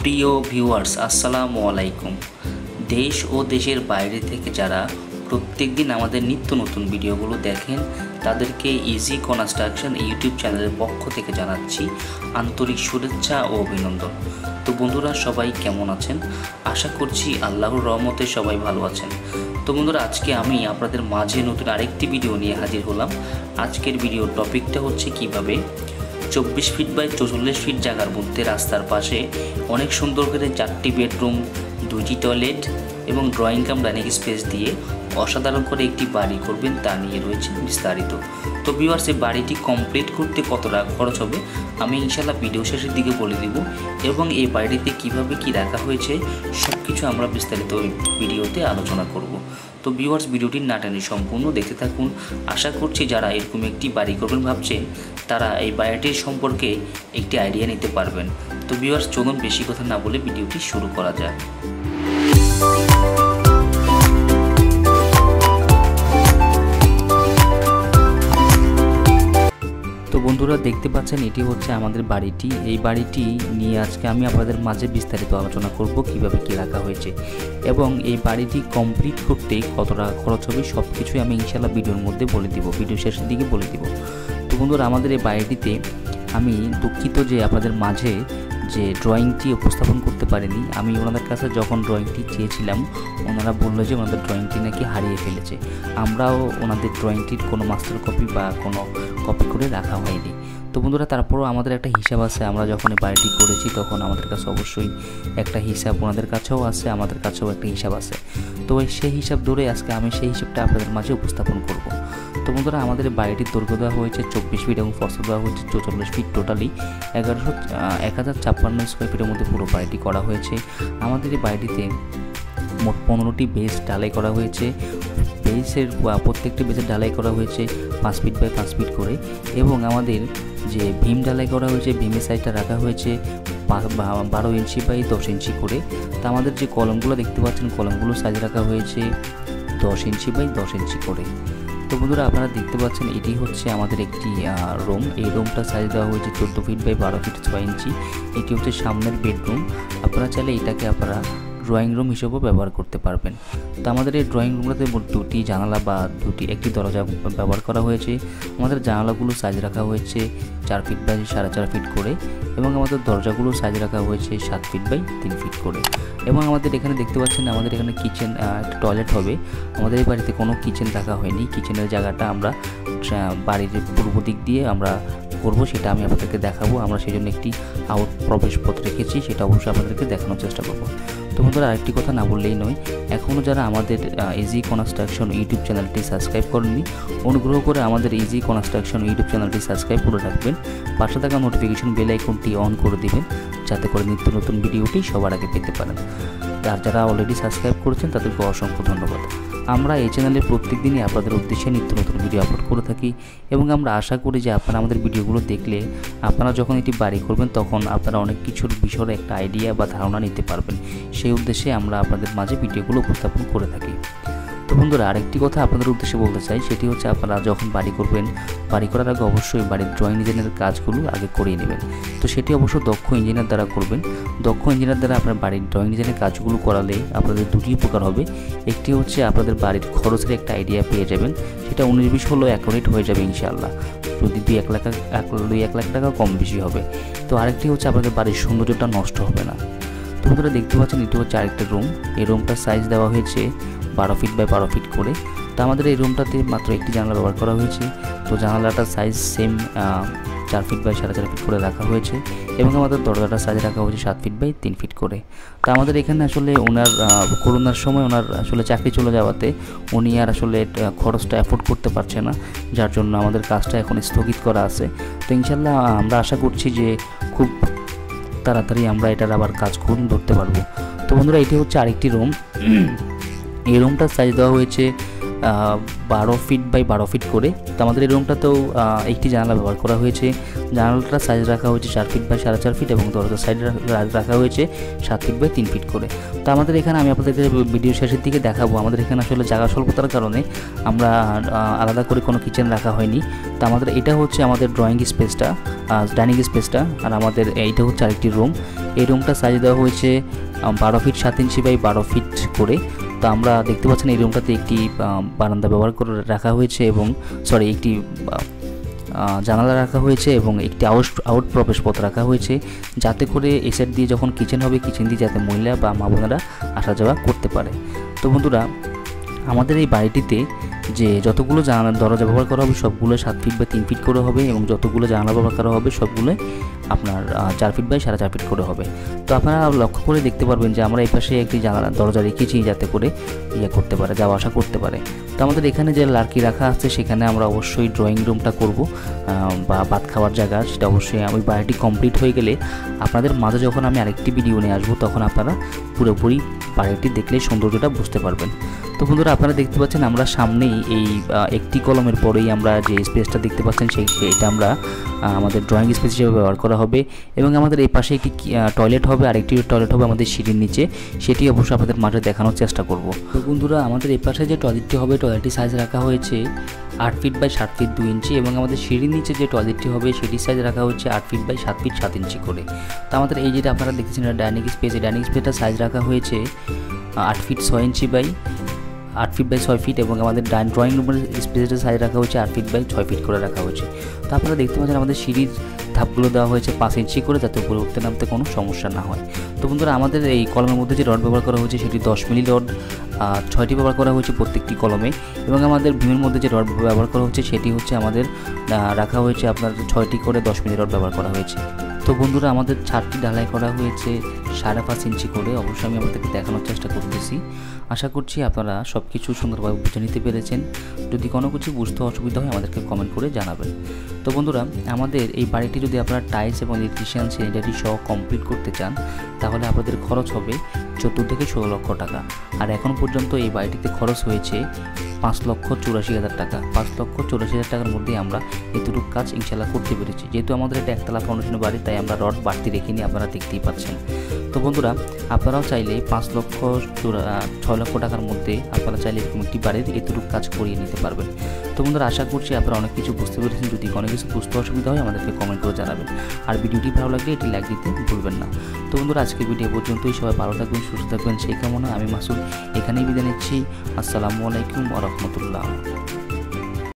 প্রিয় ভিউয়ার্স, আসসালামু আলাইকুম। দেশ ও দেশের বাইরে থেকে যারা প্রত্যেক দিন আমাদের নিত্য নতুন ভিডিওগুলো দেখেন তাদেরকে ইজি কনস্ট্রাকশন ইউটিউব চ্যানেলের পক্ষ থেকে জানাচ্ছি আন্তরিক শুভেচ্ছা ও অভিনন্দন। তো বন্ধুরা, সবাই কেমন আছেন? আশা করছি আল্লাহর রহমতে সবাই ভালো আছেন। তো বন্ধুরা, আজকে আমি আপনাদের মাঝে নতুন আরেকটি ভিডিও নিয়ে হাজির হলাম। আজকের ভিডিওর টপিকটা হচ্ছে কিভাবে 24 ফিট বাই 44 ফিট জায়গার মধ্যে রাস্তার পাশে অনেক সুন্দর করে 4টি বেডরুম, 2টি টয়লেট এবং ড্রয়িং কাম ডাইনিং স্পেস দিয়ে অসাধারণ করে একটি বাড়ি করবেন তা নিয়ে রয়েছে বিস্তারিত। তো ভিউয়ার্স, এই বাড়িটি কমপ্লিট করতে কত টাকা খরচ হবে আমি ইনশাআল্লাহ ভিডিও শেষের দিকে বলে দেব, এবং এই বাড়িতে কিভাবে কি রাখা হয়েছে সব কিছু আমরা বিস্তারিত ওই ভিডিওতে আলোচনা করব। তো ভিউয়ার্স, ভিডিওটি না টেনে সম্পূর্ণ দেখতে থাকুন। আশা করছি যারা এরকম একটি বাড়ি করবেন ভাবছেন তারা এই বাড়িটির সম্পর্কে একটি আইডিয়া নিতে পারবেন। তো ভিউয়ার্স, চলুন বেশি কথা না বলে ভিডিওটি শুরু করা যাক। তো বন্ধুরা, দেখতে পাচ্ছেন এটি হচ্ছে আমাদের বাড়িটি। এই বাড়িটি নিয়ে আজকে আমি আপনাদের মাঝে বিস্তারিত আলোচনা করব কিভাবে কি রাখা হয়েছে এবং এই বাড়িটি কমপ্লিট করতে কত টাকা খরচ হবে সব কিছুই আমি ইনশাআল্লাহ ভিডিওর মধ্যে বলে দিব, ভিডিও শেষের দিকে বলে দিব। তো বন্ধুরা, আমাদের এই বাড়িটিতে আমি দুঃখিত যে আপনাদের মাঝে যে ড্রয়িংটি উপস্থাপন করতে পারিনি। আমি ওনাদের কাছে যখন ড্রয়িংটি চেয়েছিলাম ওনারা বললো যে ওনাদের ড্রয়িংটি নাকি হারিয়ে ফেলেছে। আমরাও ওনাদের ড্রয়িংটির কোনো মাস্টার কপি বা কোনো কপি করে রাখা হয়নি। তো বন্ধুরা, তারপরও আমাদের একটা হিসাব আছে। আমরা যখন এই বাড়িটি করেছি তখন আমাদের কাছে অবশ্যই একটা হিসাব, ওনাদের কাছেও আছে, আমাদের কাছেও একটা হিসাব আছে। তো সেই হিসাব ধরে আজকে আমি সেই হিসাবটা আপনাদের মাঝে উপস্থাপন করব। তো বন্ধুরা, আমাদের বাড়িটির দৈর্ঘ্য দেওয়া হয়েছে 24 ফিট এবং প্রস্থ দেওয়া হয়েছে 44 ফিট, টোটালি 1056 স্কোয়ার ফিটের মধ্যে পুরো বাড়িটি করা হয়েছে। আমাদের এই বাড়িটিতে মোট 15টি বেস ঢালাই করা হয়েছে। বেসের প্রত্যেকটি বেসের ঢালাই করা হয়েছে 5 ফিট বাই 5 ফিট করে, এবং আমাদের যে ভীম ঢালাই করা হয়েছে ভীমের সাইজটা রাখা হয়েছে 12 ইঞ্চি বাই 10 ইঞ্চি করে। তো আমাদের যে কলমগুলো দেখতে পাচ্ছেন কলমগুলো সাইজ রাখা হয়েছে 10 ইঞ্চি বাই 10 ইঞ্চি করে। তো বন্ধুরা, আপনারা দেখতে পাচ্ছেন এটি হচ্ছে আমাদের একটি রুম। এই রুমটা সাইজ দেওয়া হয়েছে 14 ফিট বাই 12 ফিট 6 ইঞ্চি। এটি হচ্ছে সামনের বেডরুম। আপনারা চাইলে এটাকে আপনারা ড্রয়িং রুম হিসেবেও ব্যবহার করতে পারবেন। তো আমাদের এই ড্রয়িং রুমটাতে মোট 2টি জানালা বা একটি দরজা ব্যবহার করা হয়েছে। আমাদের জানালাগুলো সাইজ রাখা হয়েছে 4 ফিট বাই 4.5 ফিট করে, এবং আমাদের দরজাগুলো সাইজ রাখা হয়েছে 7 ফিট বাই 3 ফিট করে। এবং আমাদের এখানে দেখতে পাচ্ছেন আমাদের এখানে কিচেন, একটা টয়লেট হবে। আমাদের এই বাড়িতে কোনো কিচেন রাখা হয়নি। কিচেনের জায়গাটা আমরা বাড়ির পূর্ব দিক দিয়ে আমরা করব, সেটা আমি আপনাদেরকে দেখাবো। আমরা সেই জন্য একটি আউট প্রবেশ পথ রেখেছি, সেটা অবশ্যই আপনাদেরকে দেখানোর চেষ্টা করব। তো বন্ধুরা, আরেকটি কথা না বললেই নয়, এখনও যারা আমাদের ইজি কনস্ট্রাকশন ইউটিউব চ্যানেলটি সাবস্ক্রাইব করেননি, অনুগ্রহ করে আমাদের ইজি কনস্ট্রাকশন ইউটিউব চ্যানেলটি সাবস্ক্রাইব করে রাখবেন। পাশে থাকা নোটিফিকেশন বেল আইকনটি অন করে দিবেন যাতে করে নিত্য নতুন ভিডিওটি সবার আগে পেতে পারেন। আর যারা অলরেডি সাবস্ক্রাইব করেছেন তাদেরকে অসংখ্য ধন্যবাদ। আমরা এই চ্যানেলে প্রত্যেক দিনই আপনাদের উদ্দেশ্যে নিত্য নতুন ভিডিও আপলোড করে থাকি, এবং আমরা আশা করি যে আপনারা আমাদের ভিডিওগুলো দেখলে আপনারা যখন এটি বাড়ি করবেন তখন আপনারা অনেক কিছুর বিষয়ে একটা আইডিয়া বা ধারণা নিতে পারবেন। সেই উদ্দেশ্যে আমরা আপনাদের মাঝে ভিডিওগুলো উপস্থাপন করে থাকি। তো বন্ধুরা, আরেকটি কথা আপনাদের উদ্দেশ্যে বলতে চাই, সেটি হচ্ছে আপনারা যখন বাড়ি করবেন, বাড়ি করার আগে অবশ্যই বাড়ির ড্রয়িং ডিজাইনের কাজগুলো আগে করিয়ে নেবেন। তো সেটি অবশ্য দক্ষ ইঞ্জিনিয়ার দ্বারা করবেন। দক্ষ ইঞ্জিনিয়ার দ্বারা আপনার বাড়ির ড্রয়িং ডিজাইনের কাজগুলো করালে আপনাদের দুটি উপকার হবে। একটি হচ্ছে আপনাদের বাড়ির খরচের একটা আইডিয়া পেয়ে যাবেন, সেটা 19-20 হলেও অ্যাকুরেট হয়ে যাবে ইনশাআল্লাহ। যদি 2-1 লাখ টাকা কম বেশি হবে। তো আরেকটি হচ্ছে আপনাদের বাড়ির সৌন্দর্যটা নষ্ট হবে না। তো বন্ধুরা, দেখতে পাচ্ছেন এটি হচ্ছে আরেকটা রুম। এই রুমটার সাইজ দেওয়া হয়েছে 12 ফিট বাই 12 ফিট করে। তো আমাদের এই রুমটাতে মাত্র একটি জানালা ব্যবহার করা হয়েছে। তো জানালাটার size same 4 feet by 4.5 feet করে রাখা হয়েছে, এবং আমাদের দরজাটার সাইজ রাখা হয়েছে 7 ফিট বাই 3 ফিট করে। তো আমাদের এখানে আসলে ওনার করোনার সময় ওনার আসলে চাকরি চলে যাওয়াতে উনি আর আসলে খরচটা অ্যাফোর্ড করতে পারছে না, যার জন্য আমাদের কাজটা এখন স্থগিত করা আছে। তো ইনশাল্লাহ আমরা আশা করছি যে খুব তাড়াতাড়ি আমরা এটার আবার কাজ ধরতে পারবো। তো বন্ধুরা, এটি হচ্ছে আরেকটি রুম। এই রুমটার সাইজ দেওয়া হয়েছে 12 ফিট বাই 12 ফিট করে। তো আমাদের এই রুমটাতেও একটি জানালা ব্যবহার করা হয়েছে। জানালাটার সাইজ রাখা হয়েছে 4 ফিট বাই 4.5 ফিট এবং দরজার সাইজ রাখা হয়েছে 7 ফিট বাই 3 ফিট করে। তো আমাদের এখানে আমি আপনাদেরকে ভিডিও শেষের দিকে দেখাবো, আমাদের এখানে আসলে জায়গা স্বল্পতার কারণে আমরা আলাদা করে কোনো কিচেন রাখা হয়নি। তো আমাদের এটা হচ্ছে আমাদের ড্রয়িং স্পেসটা, ডাইনিং স্পেসটা, আর আমাদের এইটা হচ্ছে আরেকটি রুম। এই রুমটা সাইজ দেওয়া হয়েছে 12 ফিট 7 ইঞ্চি বাই 12 ফিট করে। তো আমরা দেখতে পাচ্ছেন এই রুমটাতে একটি বারান্দা ব্যবহার করে রাখা হয়েছে এবং একটি জানালা রাখা হয়েছে এবং একটি আউট প্রবেশ পথ রাখা হয়েছে, যাতে করে এই সাইড দিয়ে যখন কিচেন হবে, কিচেন দিয়ে যাতে মহিলা বা মা বোনেরা আসা যাওয়া করতে পারে। তো বন্ধুরা, আমাদের এই বাড়িটিতে যে যতগুলো দরজা ব্যবহার করা হবে সবগুলো 7 ফিট বা 3 ফিট করে হবে এবং যতগুলো জানালা ব্যবহার করা হবে সবগুলো আপনার 4 ফিট বাই 4.5 ফিট করে হবে। তো আপনারা লক্ষ্য করে দেখতে পারবেন যে আমরা এই পাশে একটি দরজা রেখেছি যাতে করে করতে পারে, যাওয়া আসা করতে পারে। তো আমাদের এখানে যে লার্কি রাখা আছে সেখানে আমরা অবশ্যই ড্রয়িং রুমটা করব বা ভাত খাওয়ার জায়গা, সেটা অবশ্যই ওই বাড়িটি কমপ্লিট হয়ে গেলে আপনাদের মাঝে যখন আমি আরেকটি ভিডিও নিয়ে আসবো তখন আপনারা পুরোপুরি বাড়িটি দেখলে সৌন্দর্যটা বুঝতে পারবেন। তো বন্ধুরা, আপনারা দেখতে পাচ্ছেন আমরা সামনেই এই একটি কলমের পরেই আমরা যে স্পেসটা দেখতে পাচ্ছেন সেইটা আমরা আমাদের ড্রয়িং স্পেস হিসেবে ব্যবহার করা হবে এবং আমাদের এই পাশে একটি টয়লেট হবে, আরেকটি টয়লেট হবে আমাদের সিঁড়ির নিচে, সেটি অবশ্যই আপনাদের মাঝে দেখানোর চেষ্টা করব। তো বন্ধুরা, আমাদের এই পাশে যে টয়লেটটি হবে টয়লেটটি সাইজ রাখা হয়েছে 8 ফিট বাই 7 ফিট 2 ইঞ্চি এবং আমাদের সিঁড়ির নিচে যে টয়লেটটি হবে সেটির সাইজ রাখা হচ্ছে 8 ফিট বাই 7 ফিট 7 ইঞ্চি করে। তো আমাদের এই যেটা আপনারা দেখতেছেন ডাইনিং স্পেস, এই ডাইনিং স্পেসটা সাইজ রাখা হয়েছে 8 feet 6 inch by 8 feet by 6 feet এবং আমাদের ড্রয়িং রুমের স্পেসের সাইজ রাখা হয়েছে 8 ফিট বাই 6 ফিট করে রাখা হয়েছে। তো আপনারা দেখতে পাচ্ছেন আমাদের সিঁড়ির ধাপগুলো দেওয়া হয়েছে 5 ইঞ্চি করে, যাতে উপরে উঠতে নামতে কোনো সমস্যা না হয়। তো বন্ধুরা, আমাদের এই কলমের মধ্যে যে রড ব্যবহার করা হয়েছে সেটি 10 মিলি রড 6টি ব্যবহার করা হয়েছে প্রত্যেকটি কলমে এবং আমাদের বিমের মধ্যে যে রড ব্যবহার করা হচ্ছে সেটি হচ্ছে আমাদের রাখা হয়েছে আপনার 6টি করে 10 মিলি রড ব্যবহার করা হয়েছে। তো বন্ধুরা, আমাদের ছাদটি ঢালাই করা হয়েছে 5.5 ইঞ্চি করে। অবশ্যই আমি আপনাদেরকে দেখানোর চেষ্টা করতেছি। আশা করছি আপনারা সব কিছু সুন্দরভাবে বুঝে নিতে পেরেছেন। যদি কোনো কিছু বুঝতে অসুবিধা হয় আমাদেরকে কমেন্ট করে জানাবেন। তো বন্ধুরা, আমাদের এই বাড়িটি যদি আপনারা টাইলস এবং ইলেকট্রিশিয়ান স্যানিটারি সহ কমপ্লিট করতে চান তাহলে আপনাদের খরচ হবে 14 থেকে 16 লক্ষ টাকা। আর এখন পর্যন্ত এই বাড়িটিতে খরচ হয়েছে 5,84,000 টাকা। 5,84,000 টাকার মধ্যে আমরা এতটুকু কাজ ইনশাল্লাহ করতে পেরেছি। যেহেতু আমাদের এটা একতলা ফাউন্ডেশনের বাড়ি, তাই আমরা রড বাড়তি রেখে আপনারা দেখতেই পাচ্ছেন। তো বন্ধুরা, আপনারাও চাইলে 5,06 লক্ষ টাকার মধ্যে আপনারা চাইলে এরকম একটি বাড়ির এতটুকু কাজ করিয়ে নিতে পারবেন। তো বন্ধুরা, আশা করছি আপনারা অনেক কিছু বুঝতে পেরেছেন। যদি কোনো কিছু বুঝতে অসুবিধা হয় আমাদেরকে কমেন্ট করে জানাবেন। আর ভিডিওটি ভালো লাগলে এটি লাইক দিতে ভুলবেন না। তো বন্ধুরা, আজকের ভিডিও পর্যন্তই। সবাই ভালো থাকবেন, সুস্থ থাকবেন সেই কামনা আমি মাসুদ এখানেই বিদায় নিচ্ছি। আসসালামু আলাইকুম ওয়া রাহমাতুল্লাহ।